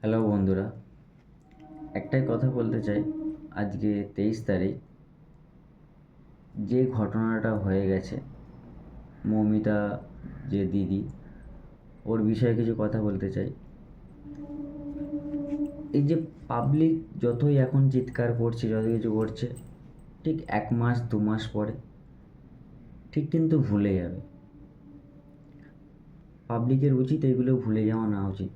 Hello বন্ধুরা, একটাই কথা বলতে চাই। আজকে 23 তারিখ, যে ঘটনাটা হয়ে গেছে, মৌমিতা যে দিদি, ওর বিষয়ে কিছু কথা বলতে চাই। এই যে পাবলিক যতই এখন চিৎকার করছে, যত কিছু করছে, ঠিক 1 মাস 2 মাস পরে ঠিক কিন্তু ভুলে যাবে। পাবলিকের উচিত এগুলো ভুলে যাওয়া না উচিত।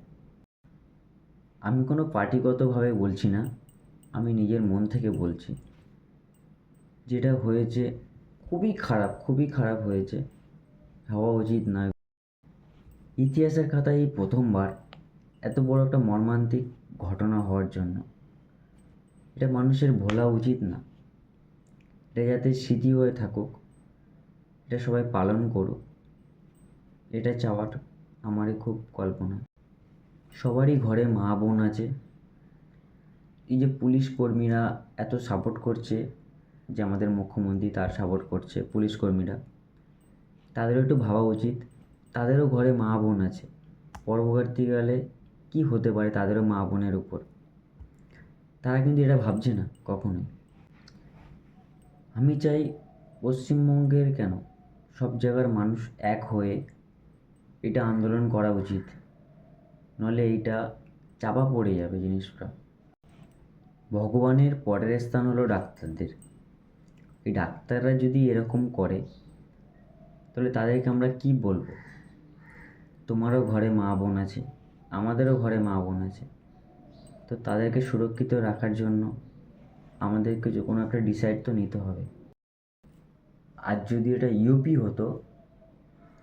আমি কোনো পার্টিগতভাবে বলছি না, আমি নিজের মন থেকে বলছি। যেটা হয়েছে খুবই খারাপ, খুবই খারাপ হয়েছে, হওয়া উচিত নয়। ইতিহাসের খাতায় এই প্রথমবার এত বড় একটা মর্মান্তিক ঘটনা হওয়ার জন্য এটা মানুষের ভোলা উচিত না। এটা যাতে স্মৃতি হয়ে থাকুক, এটা সবাই পালন করুক, এটা চাওয়ার আমারই খুব কল্পনা। সবারই ঘরে মা বোন আছে। এই যে পুলিশ কর্মীরা এত সাপোর্ট করছে, যে আমাদের মুখ্যমন্ত্রী তার সাপোর্ট করছে, পুলিশ কর্মীরা, তাদেরও একটু ভাবা উচিত। তাদেরও ঘরে মা বোন আছে। পরবর্তীকালে কী হতে পারে তাদেরও মা বোনের উপর, তারা কিন্তু এটা ভাবছে না কখনোই। আমি চাই পশ্চিমবঙ্গের কেন, সব জায়গার মানুষ এক হয়ে এটা আন্দোলন করা উচিত, নইলে এইটা চাপা পড়ে যাবে জিনিসটা। ভগবানের পরের স্থান হলো ডাক্তারদের। এই ডাক্তাররা যদি এরকম করে, তাহলে তাদেরকে আমরা কি বলবো? তোমারও ঘরে মা বোন আছে, আমাদেরও ঘরে মা বোন আছে। তো তাদেরকে সুরক্ষিত রাখার জন্য আমাদেরকে যে কোনো একটা ডিসাইড তো নিতে হবে। আর যদি এটা ইউপি হতো,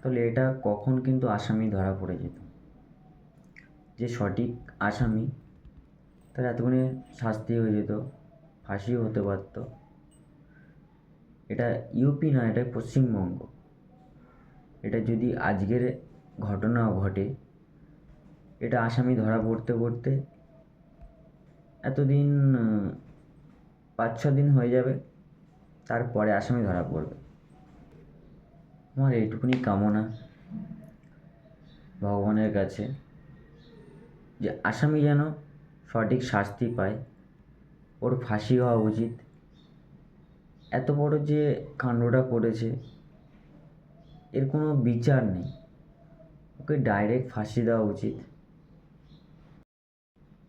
তাহলে এটা কখন কিন্তু আসামি ধরা পড়ে যেত। যে সঠিক আসামি, তার এতক্ষণে শাস্তি হয়ে যেত, ফাঁসিও হতে পারত। এটা ইউপি না, এটা পশ্চিমবঙ্গ। এটা যদি আজকের ঘটনাও ঘটে, এটা আসামি ধরা পড়তে পড়তে এতদিন 5-6 দিন হয়ে যাবে, তারপরে আসামি ধরা পড়বে। আমার এইটুকুনি কামনা ভগবানের কাছে, যে আসামি যেন সঠিক শাস্তি পায়, ওর ফাঁসি হওয়া উচিত। এত বড় যে কাণ্ডটা করেছে, এর কোনো বিচার নেই, ওকে ডাইরেক্ট ফাঁসি দেওয়া উচিত।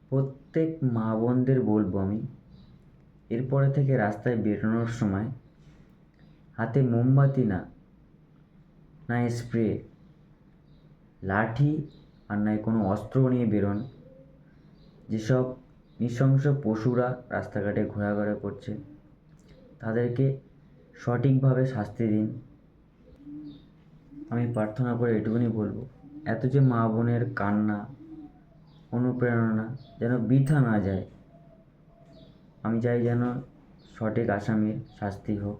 প্রত্যেক মা বোনদের বলবো আমি, এরপরে থেকে রাস্তায় বেরোনোর সময় হাতে মোমবাতি না, না স্প্রে, লাঠি আর নয় কোনো অস্ত্র নিয়ে বেরোন। যেসব নৃশংস পশুরা রাস্তাঘাটে ঘোরাঘোরা করছে, তাদেরকে সঠিকভাবে শাস্তি দিন। আমি প্রার্থনা করে এটুকুনি বলবো, এত যে মা বোনের কান্না, অনুপ্রেরণা যেন বৃথা না যায়। আমি চাই যেন সঠিক আসামির শাস্তি হোক।